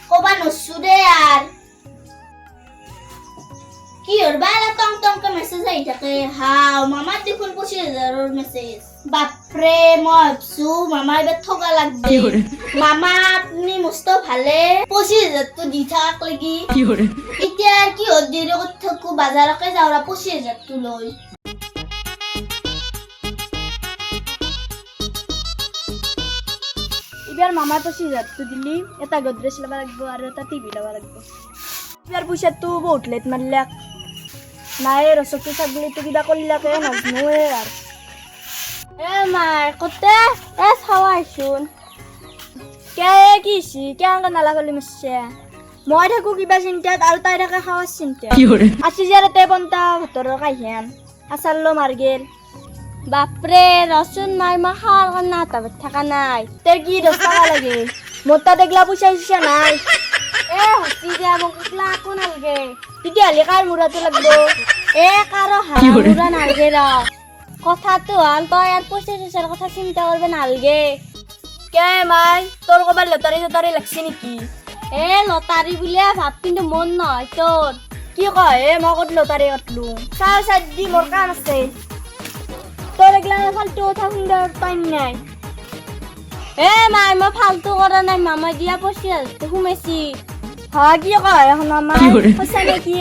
কবা নসু দে আর কি ওর বালা টং টং কে মেসেজ আই থাকে হাও মামা দেখুন 25,000 মেসেজ বাপরে মবসু মামা এবার ঠকা লাগবে মামা আপনি মস্ত ভালে 25,000 তো দি থাক লাগি এতিয়া আর কি ওর দেরি করতে থাকু বাজারকে যাওরা 25,000 তো লই এবার মামার 25,000 তো দিলি এটা গোদরেজ লবা লাগবো আর এটা টিভি লবা লাগবো এবার পয়সা তো বহুত লেট মারলাক নাই রসকি ছাগলি তো কিবা করলাকে নাজনোয়ে আর এ মার কতে এ খাওয়াই শুন কে কিছি কে আঙ্গা নালা গলি মছে মই থাকো কিবা চিন্তাত আৰু তাই থাকে খাওয়ার চিন্তা আসি যাতে বন্তা ভতর কাইহেন আসাল্লো মার গেল বাপরে রসুন মার মা খাওয়ার কারণে হাতা থাকা নাই তোর কি 10 টাকা লাগে মোটা দেখলা পয়সা হিসা নাই এ হসি যা মোক একলা কোন আলগে তেতিয়াহলে কার মুরাতে লাগবো এ কারো হারা মুরা নালগে র কথা তো আল তই আর 25,000 কথা চিন্তা করবে নালগে কে মাই তোর কবার লটারি লাগছে নাকি এ লটারি বুলিয়া ভাব কিন্তু মন নয় তোর কি কয় এ মই কত লটারি কাটলু চাও সাদি মোর কাম আছে তোর এগুলা ফালতু কথা শুনবার টাইম নাই এ মাই মই ফালতু করা নাই মামা দিয়া 25,000 ঘুমেছি হা কি কয় এখন মাই পয়সা নাকি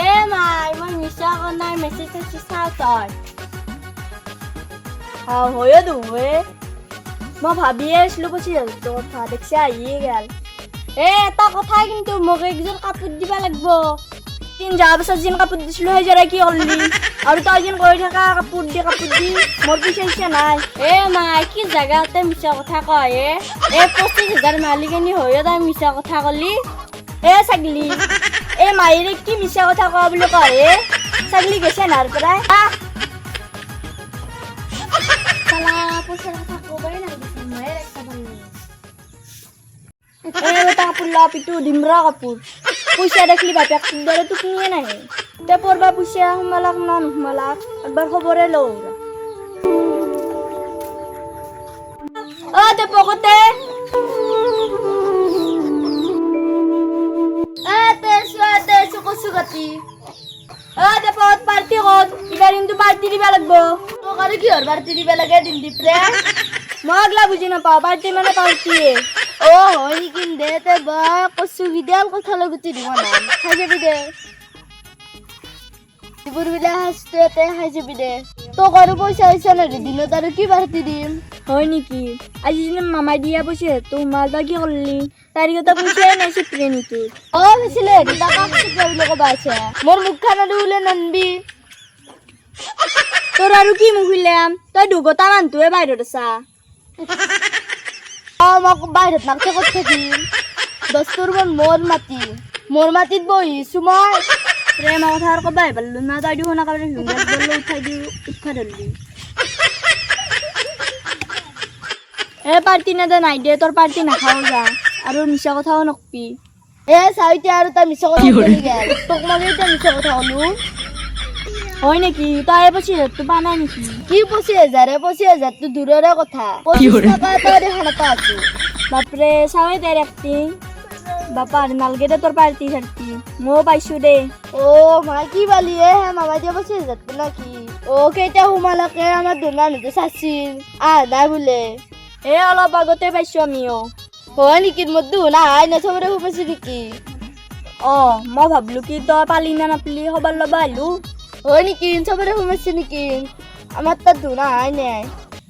এ মাই মই মিছা করা নাই মেসেজ চাও তই হ্যাঁ হয়ে দুবে মই ভাবিয়ে আসলো 25,000 কথা দেখছি আহিয়ে গেল এ এটা কথা কিন্তু মোক একজন কাপোৰ দিবা লাগবো তিন যাওয়ার বছর যেন কাপড় দিছিল সেই জরা কি করলি আর তই যেন কই থাকা কাপড় দি মোর পয়সা ইচ্ছা নাই এ মাই কি জায়গাতে মিছা কথা কয় এ 25,000 মালিকানি হয়ে তাই মিছা কথা কলি এ ছাগলি এ মাইরে কি মিছা কথা কয় বলে কয় এ ছাগলি গেছে নার পরায় সালা পয়সার কথা কবই না মায়ের একটা ভালো এ বেটা কাপড় লা পিটু ডিমরা কাপড় পয়সা দেখলি বাপে সুন্দরে তো কিনে নাই তে পড়বা পয়সা মালাক না মালাক একবার খবরে লও তে পকতে তে সুকসুগতি তে পত পার্টি কত এবার কিন্তু পার্টি দিবা লাগবো তো করে কি আর পার্টি দিবা লাগে দিন দিপ্রে মগলা বুঝি না পাও পার্টি মানে পার্টি ও হই কিন দেতে বা কসু বিদাল কথা লগতি দিব না খাই যাবি দে দিবুর বিলা হাসতে খাই যাবি দে তো করু পয়সা হইছে না দিন তার কি পার্টি দিম হয় নাকি আজি দিন মামা দিয়া পয়সা তো মাল বাকি করলি তারি কথা পয়সা নাই সিপ্রে নিতু ও বেছিলে টাকা সিপ্রে বলে কবা আছে মোর মুখখানা উলে ননবি তোর আর কি মুখিলাম তুই দুগতা মানতুয়ে বাইরে দসা আমাক বাইরেত নাকতে করতে কি দস্তুর মোর মাটিত বহিছো মই প্রেম কথা আর কবাই পারলো না তাই দিও না কাবলে হুঙ্গাল বললো উঠাই ধরলি এ পার্টি না দে নাই দে তোর পার্টি না খাও যা আর মিছা কথাও নকবি এ সাইতে আর তা মিছা কথা বলি গেল তোক মাগে তা মিছা কথা হলু হয় নাকি তাই 25,000 তো বানাই নাকি কি 25,000 তো দূরের কথা 25 টাকা তো দেখানা পাচ্ছি বাপরে সামনে তাই রাখতি বাপার নালগেটা তোর পার্টি ছাড়তি মো পাইছু দে ও মা কি বালি এ মামা দিয়া 25,000 নাকি ও কেটা হুমালাকে আমার দুনা নিতে সাসিল না বলে এ অলপ আগতে পাইছো আমিও হয় নাকি মধ্যে না আই না সবরে হুমেছি নাকি ও মই ভাবলো কি তই পালি না নাপলি হবার লবা আলু হয় নাকি সবরে হুমেছি নাকি আমার তো দুনা আই নাই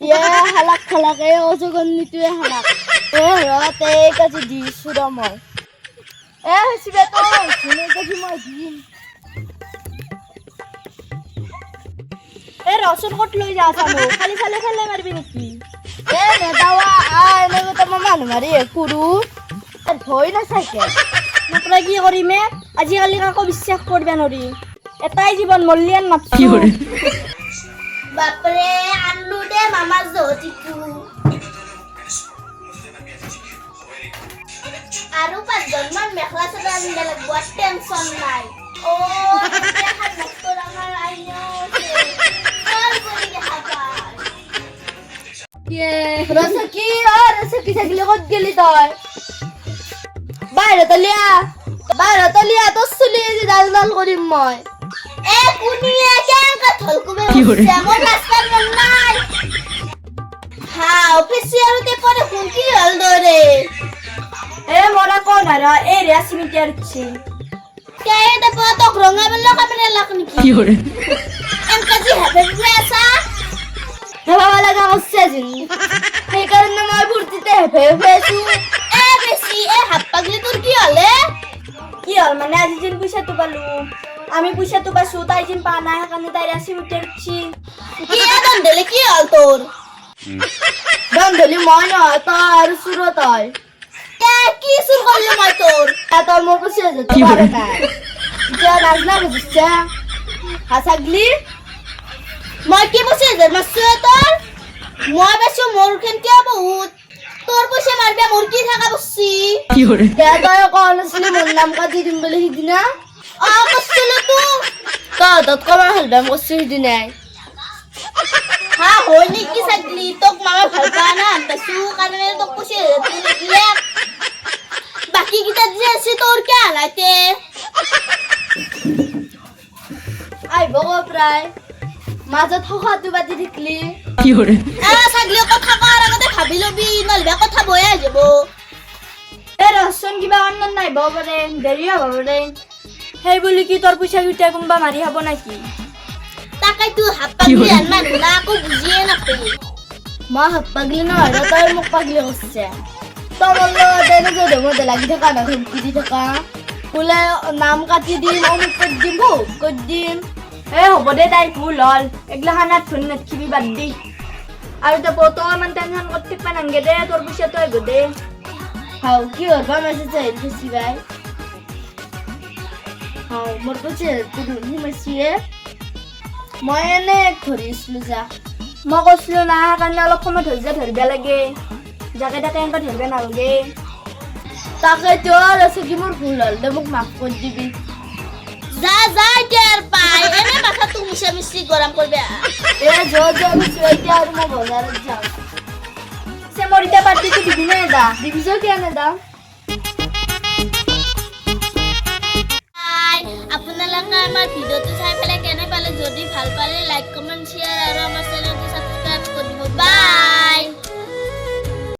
ইয়ে হালাক খালাকে অজগন্নিটোৱে হালাক এ ৰতে কাজি দিছো ৰ মই এ হইছিবে তো শুনে কাজি মই দিম এ রসুন কত লৈ যা আছানো খালি খালি ফেলে মারবি নাকি এ নেদাওয়া আয় নেগো তো মানুহ মারি কুরু আর ভয় না থাকে মাত্রা কি কৰিমে আজিকালি কাকো বিশ্বাস করবে নরি এটাই জীবন মূল্যায়ন মাপছি বাপরে আন্নু দে মামার জটিকু আৰু 5 জন মান মেখলা চাদৰ আনিলে লাগব টেনশন নাই ও দেখা ডক্টৰ আমাৰ আইনো চল কৰি দেখা পায় ৰচকী ৰচকী থাকিলে ক'ত গেলি তই বাহিৰত লিয়া তোৰ চুলি ডাল ডাল কৰিম মই এ কুনিয়ে কেনকা থলকুবে বসছে আমার রাস্তার মন নাই হাও ফেসিয়ালতে পরে হুঁকি হল দরে এ মরা কোন আর এ রে সিমিটার ছি কে এটা পরে তো রঙা বেল কামরে লাকনি কি Fiore, এনকা জি হবে ফেসা হেবা লাগা হচ্ছে জিন সেই কারণে মই ভর্তিতে হেবে ফেসু এ বেশি এ হাত পাগলি তোর কি হলে কি হল মানে আজি জিন পয়সা তো পালু আমি পয়সা তো পাসু তাই জিন পা না কারণে তাই সিমিটার ছি কি এদন দিলে কি হল তোর দন্দলি মই না তার সুরত হয় কে কি সুর করলে মই তোর এত মোর পয়সা যেতে পারে না যা নাজনা বুঝছে হাসাগলি মই কি বসে যে মাসু তোর মই বেশি মোর খেন কি বহুত তোর বসে মারবে মোর কি থাকা বসছি Fiore, কে তই কোন আসলে মোর নাম কাটি দিম বলে হিদিনা আ কছিল তুই তত কমার হলবাম করছি হিদিনা হ্যাঁ হইনি কি সাগলি তোক মামা ভাল পায় না বেশি কারণে তোক বসে তুই লিখলে বাকি কিটা যে আছে তোর কে আলাইতে আই বগো প্রায় মাজত হখাতু বাতি থাকলি Fiore, সাগলি কথা কর আগতে ভাবি লবি নলবে কথা বয়ে যাব এ রসন কিবা অন্য নাই বগরে দেরি হব রে সেই বুলি কি তোর পয়সা গিটা কোনবা মারি হব নাকি তাকাই তুই হাত পাগলি আর না না আকো বুঝিয়ে না পেয়ে মা হাত পাগলি না হয় তোর মুখ পাগলি হচ্ছে তোর বললো দেনে যদি মধ্যে লাগি থাকা না ধমকি দি থাকা বলে নাম কাটি দিম অমুক করে দিম ভুক করে দিম এ হ'ব দে তাই ভুল হল এগলা খানাত ধুন নাথিবি বাদ দি আৰু তো বতো মান টেনশন করতে পানাঙ্গে দে তোর পয়সা তো এগো দে হাও কি হবা মেসেজ আইল খুশি ভাই হাও মোর পয়সা তুই হিমাসিয়ে মই এনে ধৰিছিলো যা মই কৈছিলো না কাৰণে অলপ সময় ধৈৰ্য ধৰিব লাগে যাকে তাকে এনেকৈ ধৰিব নালাগে তাকেতো ৰচকী মোৰ ভুল হ'ল দে মোক মাফ কৰি দিবি যা যা টের পাই এনে মাথা তুমি মিশা মিশি গরম করবে এ এতিয়া আৰু মই বজাৰত যাওঁ সে মোৰ এতিয়া পাৰ্টিটো দিবি নে দা দিবিছ কিয় নেদা আপোনালোকে আমাৰ ভিডিঅ'টো চাই পেলাই কেনে পালে যদি ভাল পালে লাইক কমেন্ট শ্বেয়াৰ আৰু আমাৰ চেনেলটো